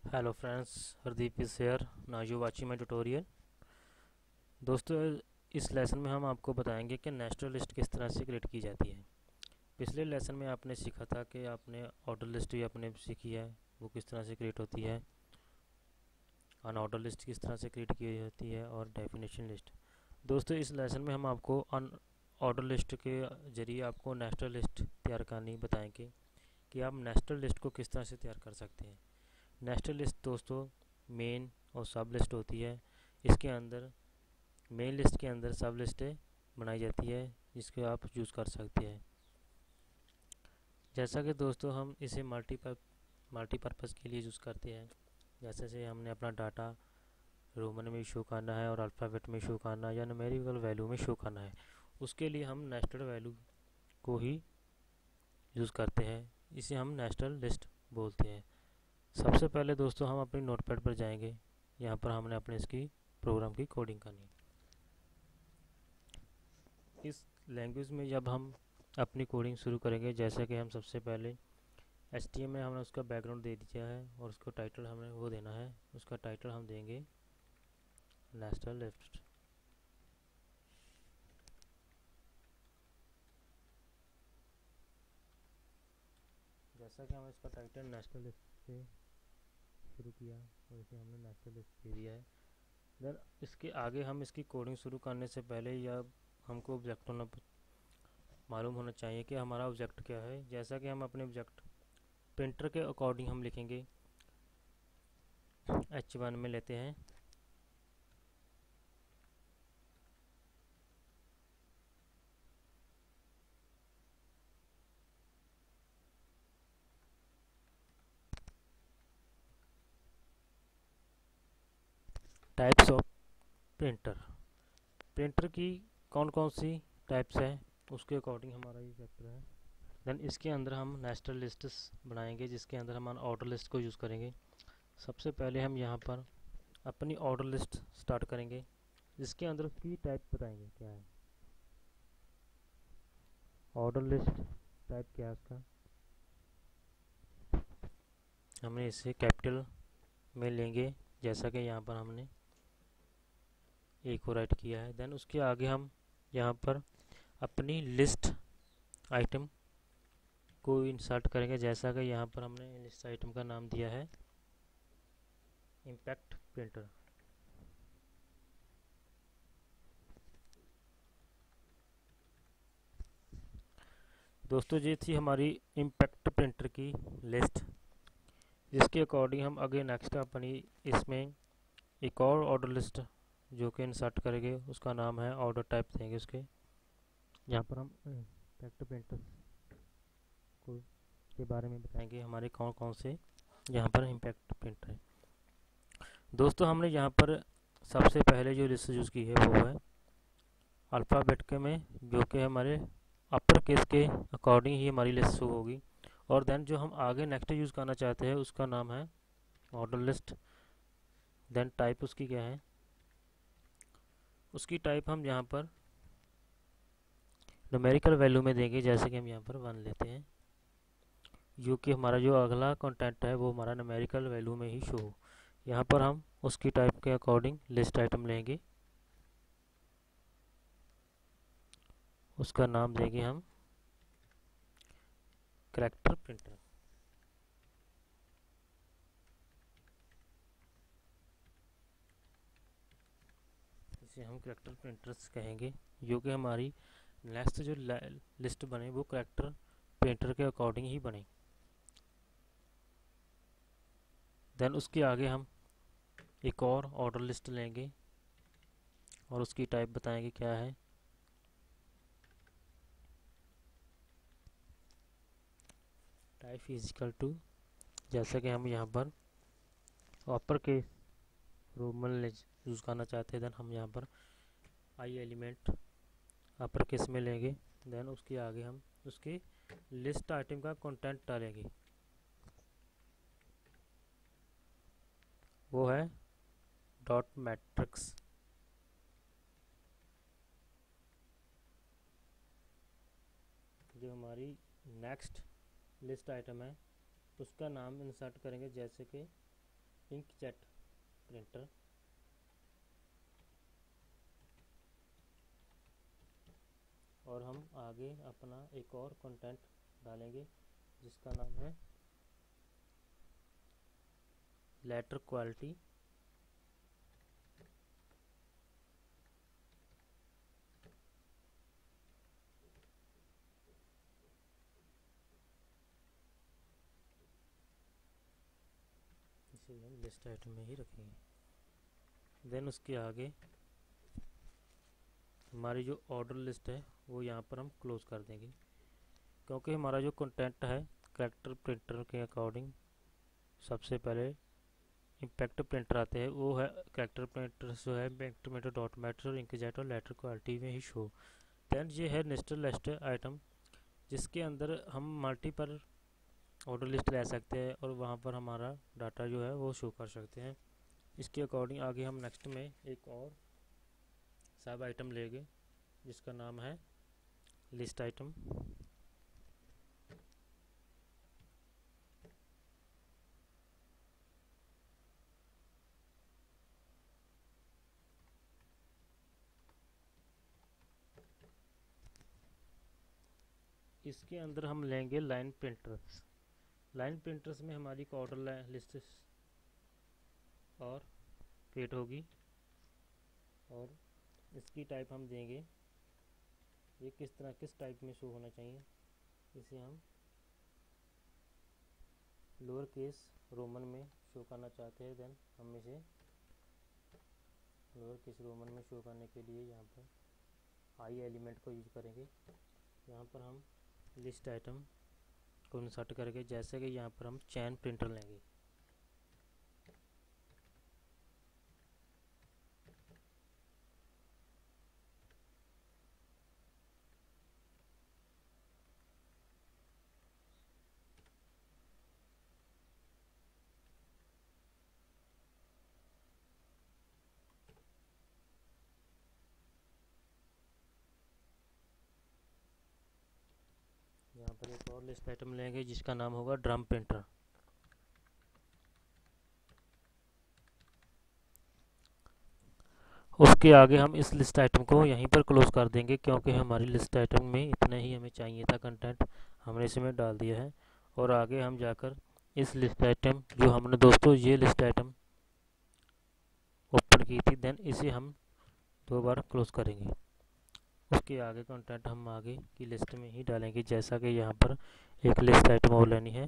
Hello friends, Hardeep is here. Now you watching my tutorial. दोस्तों, इस lesson में हम आपको बताएंगे कि नेस्टेड लिस्ट किस तरह से क्रिएट की जाती है। पिछले लेसन में आपने सीखा था कि आपने ऑर्डर लिस्ट भी आपने सीखी है, वो किस तरह से क्रिएट होती है। अनऑर्डर लिस्ट किस तरह से क्रिएट की जाती है और डेफिनेशन लिस्ट। दोस्तों, इस लेसन में हम आपको अन ऑर्डर लिस्ट के जरिए आपको नेस्टेड लिस्ट तैयार करनी बताएंगे कि आप नेस्टेड लिस्ट को किस तरह से तैयार कर सकते हैं। नेस्टेड लिस्ट दोस्तों मेन और सब लिस्ट होती है। इसके अंदर मेन लिस्ट के अंदर सब लिस्टें बनाई जाती है जिसको आप यूज़ कर सकते हैं। जैसा कि दोस्तों हम इसे मल्टीपर्पज़ के लिए यूज़ करते हैं। जैसे से हमने अपना डाटा रोमन में शो करना है और अल्फ़ाबेट में शो करना है या न्यूमेरिकल वैल्यू में शो करना है, उसके लिए हम नेस्टेड वैल्यू को ही यूज़ करते हैं। इसे हम नेस्टेड लिस्ट बोलते हैं। सबसे पहले दोस्तों हम अपनी नोटपैड पर जाएंगे। यहाँ पर हमने अपने इसकी प्रोग्राम की कोडिंग करनी है। इस लैंग्वेज में जब हम अपनी कोडिंग शुरू करेंगे, जैसे कि हम सबसे पहले HTML में हमने उसका बैकग्राउंड दे दिया है और उसको टाइटल हमें वो देना है। उसका टाइटल हम देंगे नेस्टेड लिस्ट। जैसा कि हमने इसका टाइटल नेस्टेड लिस्ट से शुरू किया और इसे हमने नेस्टेड लिस्ट दे दिया है। देन इसके आगे हम इसकी कोडिंग शुरू करने से पहले या हमको ऑब्जेक्ट होना मालूम होना चाहिए कि हमारा ऑब्जेक्ट क्या है। जैसा कि हम अपने ऑब्जेक्ट प्रिंटर के अकॉर्डिंग हम लिखेंगे। H1 में लेते हैं टाइप्स ऑफ प्रिंटर। प्रिंटर की कौन कौन सी टाइप्स है उसके अकॉर्डिंग हमारा ये चैप्टर है। देन इसके अंदर हम नेस्टेड लिस्ट्स बनाएंगे जिसके अंदर हम ऑर्डर लिस्ट को यूज़ करेंगे। सबसे पहले हम यहाँ पर अपनी ऑर्डर लिस्ट स्टार्ट करेंगे जिसके अंदर उसकी टाइप बताएंगे क्या है। ऑर्डर लिस्ट टाइप क्या है उसका, हमने इसे कैपिटल में लेंगे जैसा कि यहाँ पर हमने ए को राइट किया है। देन उसके आगे हम यहाँ पर अपनी लिस्ट आइटम को इंसर्ट करेंगे जैसा कि यहाँ पर हमने लिस्ट आइटम का नाम दिया है इम्पैक्ट प्रिंटर। दोस्तों, ये थी हमारी इम्पैक्ट प्रिंटर की लिस्ट जिसके अकॉर्डिंग हम आगे नेक्स्ट अपनी इसमें एक और ऑर्डर लिस्ट जो कि इंसर्ट करेंगे उसका नाम है ऑर्डर टाइप देंगे उसके। यहाँ पर हम इम्पैक्ट प्रिंटर को के बारे में बताएंगे हमारे कौन कौन से यहाँ पर इम्पैक्ट प्रिंटर है। दोस्तों, हमने यहाँ पर सबसे पहले जो लिस्ट यूज़ की है वो है अल्फ़ाबेट के में, जो कि हमारे अपर केस के अकॉर्डिंग ही हमारी लिस्ट शो होगी। और देन जो हम आगे नेक्स्ट यूज़ करना चाहते हैं उसका नाम है ऑर्डर लिस्ट। देन टाइप उसकी क्या है, उसकी टाइप हम यहाँ पर न्यूमेरिकल वैल्यू में देंगे जैसे कि हम यहाँ पर 1 लेते हैं, जो कि हमारा जो अगला कंटेंट है वो हमारा न्यूमेरिकल वैल्यू में ही शो हो। यहाँ पर हम उसकी टाइप के अकॉर्डिंग लिस्ट आइटम लेंगे, उसका नाम देंगे हम करैक्टर प्रिंटर। इसे हम करैक्टर प्रिंटर्स कहेंगे, जो कि हमारी नेक्स्ट जो लिस्ट बने वो करैक्टर प्रिंटर के अकॉर्डिंग ही बने। देन उसके आगे हम एक और ऑर्डर लिस्ट लेंगे और उसकी टाइप बताएंगे क्या है। टाइप फिजिकल टू, जैसा कि हम यहाँ पर अपर के रोमन यूज़ करना चाहते हैं। देन हम यहाँ पर आई एलिमेंट अपर केस में लेंगे। देन उसके आगे हम उसके लिस्ट आइटम का कंटेंट डालेंगे, वो है डॉट मैट्रिक्स। जो हमारी नेक्स्ट लिस्ट आइटम है उसका नाम इंसर्ट करेंगे जैसे कि इंकजेट प्रिंटर। और हम आगे अपना एक और कंटेंट डालेंगे जिसका नाम है लेटर क्वालिटी। इसे हम लिस्ट आइटम में ही रखेंगे। देन उसके आगे हमारी जो ऑर्डर लिस्ट है वो यहाँ पर हम क्लोज कर देंगे, क्योंकि हमारा जो कंटेंट है कैरेक्टर प्रिंटर के अकॉर्डिंग सबसे पहले इम्पैक्ट प्रिंटर आते हैं, वो है कैरेक्टर प्रिंटर जो है इम्पैक्ट प्रिंटर डॉट मैटर और इंकजेट और लेटर क्वालिटी में ही शो। देन ये है नेस्टेड लिस्ट आइटम, जिसके अंदर हम मल्टीपल ऑर्डर लिस्ट ले सकते हैं और वहाँ पर हमारा डाटा जो है वो शो कर सकते हैं। इसके अकॉर्डिंग आगे हम नेक्स्ट में एक और सब आइटम लेंगे जिसका नाम है लिस्ट आइटम। इसके अंदर हम लेंगे लाइन प्रिंटर्स। लाइन प्रिंटर्स में हमारी ऑर्डर लिस्ट और क्रिएट होगी और इसकी टाइप हम देंगे, ये किस टाइप में शो होना चाहिए। इसे हम लोअर केस रोमन में शो करना चाहते हैं। देन हम इसे लोअर केस रोमन में शो करने के लिए यहाँ पर आई एलिमेंट को यूज करेंगे। यहाँ पर हम लिस्ट आइटम को इंसर्ट करेंगे, जैसे कि यहाँ पर हम चैन प्रिंटर लेंगे। यहाँ पर एक और लिस्ट आइटम लेंगे जिसका नाम होगा ड्रम प्रिंटर। उसके आगे हम इस लिस्ट आइटम को यहीं पर क्लोज कर देंगे, क्योंकि हमारी लिस्ट आइटम में इतना ही हमें चाहिए था कंटेंट, हमने इसमें डाल दिया है। और आगे हम जाकर इस लिस्ट आइटम जो हमने दोस्तों ये लिस्ट आइटम ओपन की थी, देन इसे हम 2 बार क्लोज करेंगे। उसके आगे कंटेंट हम आगे की लिस्ट में ही डालेंगे, जैसा कि यहाँ पर एक लिस्ट आइटम और लेनी है।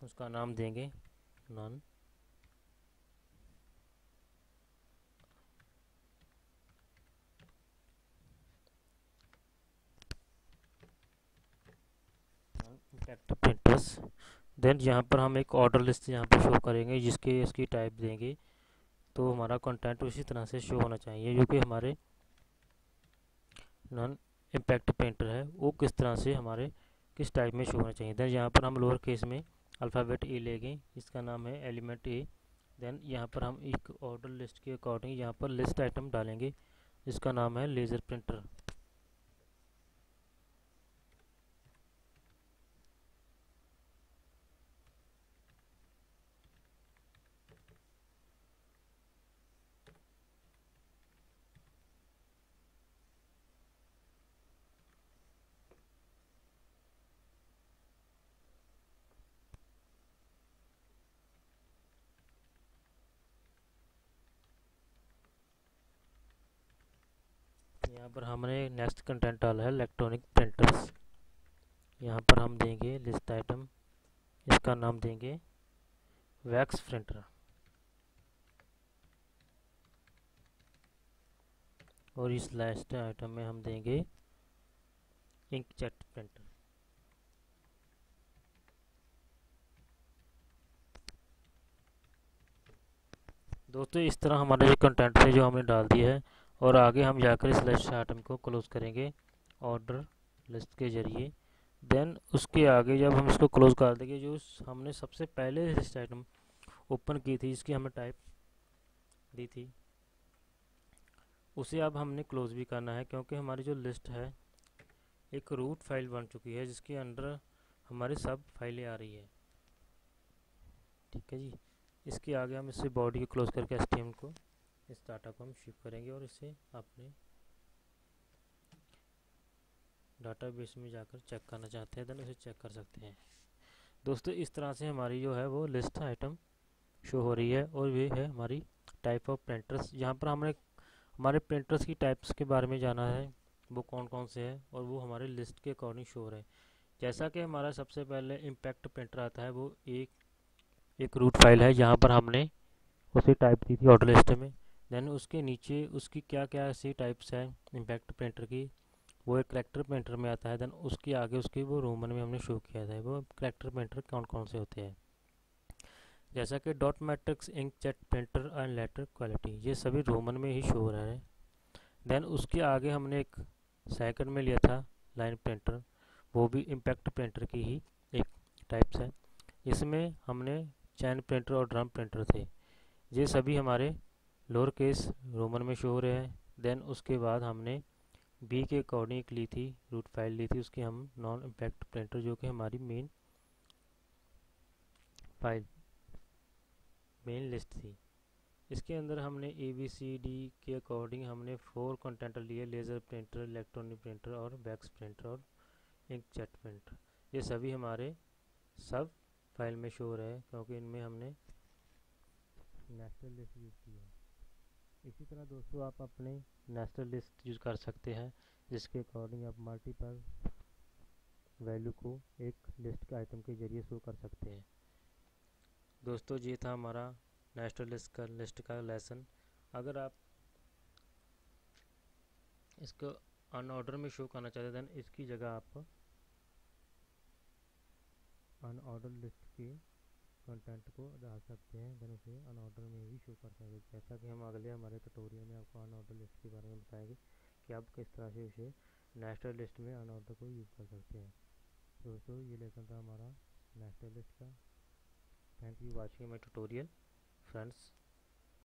उसका नाम देंगे नॉन। Impact printers. देन यहाँ पर हम एक ऑर्डर लिस्ट यहाँ पर शो करेंगे जिसके इसकी टाइप देंगे, तो हमारा कंटेंट उसी तरह से शो होना चाहिए जो कि हमारे नॉन इम्पैक्ट प्रिंटर है वो किस तरह से हमारे किस टाइप में शो होना चाहिए। देन यहाँ पर हम लोअर केस में अल्फ़ाबेट ए लेंगे, इसका नाम है एलिमेंट ए। देन यहाँ पर हम एक ऑर्डर लिस्ट के अकॉर्डिंग यहाँ पर लिस्ट आइटम डालेंगे जिसका नाम है लेज़र प्रिंटर। यहाँ पर हमने नेक्स्ट कंटेंट डाला है इलेक्ट्रॉनिक प्रिंटर्स। यहाँ पर हम देंगे लिस्ट आइटम, इसका नाम देंगे वैक्स प्रिंटर। और इस लास्ट आइटम में हम देंगे इंकजेट प्रिंटर। दोस्तों इस तरह हमारा जो कंटेंट है जो हमने डाल दिया है, और आगे हम जाकर इस लिस्ट आइटम को क्लोज करेंगे ऑर्डर लिस्ट के जरिए। देन उसके आगे जब हम इसको क्लोज कर देंगे, जो हमने सबसे पहले लिस्ट आइटम ओपन की थी इसकी हमें टाइप दी थी, उसे अब हमने क्लोज भी करना है, क्योंकि हमारी जो लिस्ट है एक रूट फाइल बन चुकी है जिसके अंदर हमारी सब फाइलें आ रही है। ठीक है जी। इसके आगे हम इसे बॉडी को क्लोज करके HTML को इस डाटा को हम शिप करेंगे और इसे अपने डाटाबेस में जाकर चेक करना चाहते हैं देन उसे चेक कर सकते हैं। दोस्तों इस तरह से हमारी जो है वो लिस्ट आइटम शो हो रही है और ये है हमारी टाइप ऑफ प्रिंटर्स। यहाँ पर हमने हमारे प्रिंटर्स की टाइप्स के बारे में जाना है, वो कौन कौन से हैं और वो हमारे लिस्ट के अकॉर्डिंग शो हो रहे हैं। जैसा कि हमारा सबसे पहले इम्पैक्ट प्रिंटर आता है, वो एक रूट फाइल है जहाँ पर हमने उसे टाइप की थी ऑर्डर लिस्ट में। देन उसके नीचे उसकी क्या क्या ऐसी टाइप्स हैं इम्पैक्ट प्रिंटर की, वो एक करेक्टर प्रिंटर में आता है। देन उसके आगे उसकी वो रोमन में हमने शो किया था, वो करेक्टर प्रिंटर कौन कौन से होते हैं, जैसा कि dot matrix, inkjet printer and later quality, ये सभी रोमन में ही शो हो रहा है। देन उसके आगे हमने एक सेकंड में लिया था लाइन प्रिंटर, वो भी इम्पैक्ट प्रिंटर की ही एक टाइप्स है। इसमें हमने चैन प्रिंटर और ड्रम प्रिंटर थे, ये सभी हमारे लोअर केस रोमन में शो हो रहे हैं। देन उसके बाद हमने बी के अकॉर्डिंग एक ली थी रूट फाइल ली थी, उसकी हम नॉन इम्पैक्ट प्रिंटर जो कि हमारी फाइल मेन लिस्ट थी। इसके अंदर हमने ABCD के अकॉर्डिंग हमने 4 कंटेंट लिए, लेज़र प्रिंटर, इलेक्ट्रॉनिक प्रिंटर और बैक्स प्रिंटर और इंकजेट प्रिंटर। ये सभी हमारे सब फाइल में शो हो रहे हैं क्योंकि इनमें हमने नेस्टेड लिस्ट यूज़ की है। इसी तरह दोस्तों आप अपने नेस्टेड लिस्ट यूज़ कर सकते हैं जिसके अकॉर्डिंग आप मल्टीपल वैल्यू को एक लिस्ट के आइटम के जरिए शो कर सकते हैं। दोस्तों ये था हमारा नेस्टेड लिस्ट का लेसन। अगर आप इसको अनऑर्डर में शो करना चाहते हैं देन इसकी जगह आप अनऑर्डर लिस्ट के कंटेंट को डाल सकते हैं, देन उसे अनऑर्डर में भी शो कर सकते हैं। जैसा कि हम अगले हमारे ट्यूटोरियल में आपको अनऑर्डर लिस्ट के बारे में बताएंगे कि आप किस तरह से उसे नेस्टेड लिस्ट में अनऑर्डर को यूज़ कर सकते हैं। दोस्तों ये लेसन था हमारा नेस्टेड लिस्ट का। Thank you watching my tutorial friends.